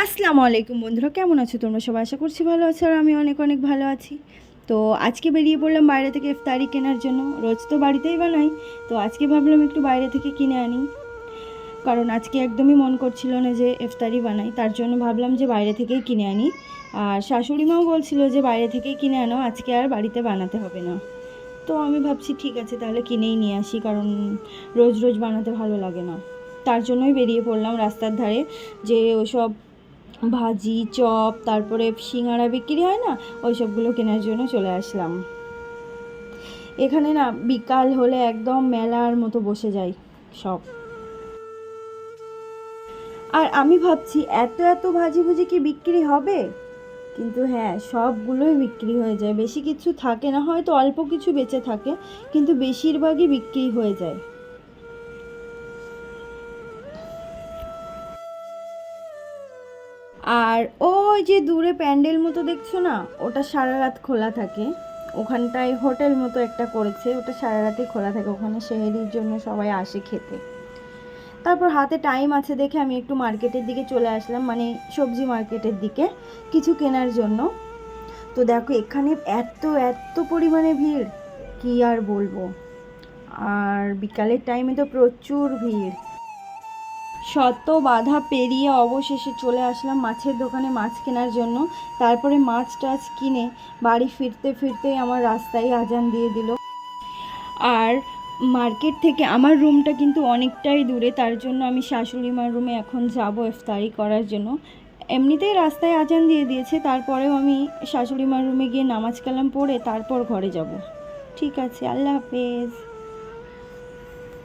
আসসালামু আলাইকুম বন্ধুরা, কেমন আছো তোমরা সবাই? আশা করছি ভালো আছো, আর আমি অনেক অনেক ভালো আছি। তো আজকে বেরিয়ে পড়লাম বাইরে থেকে ইফতারি কেনার জন্য। রোজ তো বাড়িতেই বানাই, তো আজকে ভাবলাম একটু বাইরে থেকে কিনে আনি, কারণ আজকে একদমই মন করছিল না যে ইফতারি বানাই, তার জন্য ভাবলাম যে বাইরে থেকেই কিনে আনি। আর শাশুড়ি মাও বলছিল যে বাইরে থেকেই কিনে আনো, আজকে আর বাড়িতে বানাতে হবে না। তো আমি ভাবছি ঠিক আছে, তাহলে কিনেই নিয়ে আসি, কারণ রোজ রোজ বানাতে ভালো লাগে না। তার জন্যই বেরিয়ে পড়লাম রাস্তার ধারে, যে ওসব ভাজি, চপ, তারপরে সিঙ্গাড়া বিক্রি হয় না, ওই সবগুলো কেনার জন্য চলে আসলাম। এখানে না বিকাল হলে একদম মেলার মতো বসে যায় সব। আর আমি ভাবছি এত এত ভাজি ভুজি কি বিক্রি হবে? কিন্তু হ্যাঁ, সবগুলোই বিক্রি হয়ে যায়, বেশি কিছু থাকে না, হয়তো অল্প কিছু বেঁচে থাকে, কিন্তু বেশিরভাগই বিক্রি হয়ে যায়। আর ওই যে দূরে প্যান্ডেল মতো দেখছো না, ওটা সারা রাত খোলা থাকে। ওখানটায় হোটেল মতো একটা করেছে, ওটা সারা রাতই খোলা থাকে, ওখানে সেহরির জন্য সবাই আসে খেতে। তারপর হাতে টাইম আছে দেখে আমি একটু মার্কেটের দিকে চলে আসলাম, মানে সবজি মার্কেটের দিকে, কিছু কেনার জন্য। তো দেখো এখানে এত এত পরিমাণে ভিড়, কি আর বলবো। আর বিকালের টাইমে তো প্রচুর ভিড়। শত বাধা পেরিয়ে অবশেষে চলে আসলাম মাছের দোকানে মাছ কেনার জন্য। তারপরে মাছ টাছ কিনে বাড়ি ফিরতে ফিরতেই আমার রাস্তায় আজান দিয়ে দিল। আর মার্কেট থেকে আমার রুমটা কিন্তু অনেকটাই দূরে, তার জন্য আমি শাশুড়ি মার রুমে এখন যাব ইফতারি করার জন্য। এমনিতেই রাস্তায় আজান দিয়ে দিয়েছে, তারপরেও আমি শাশুড়ি মার রুমে গিয়ে নামাজ কালাম পড়ে তারপর ঘরে যাব। ঠিক আছে, আল্লাহ হাফেজ।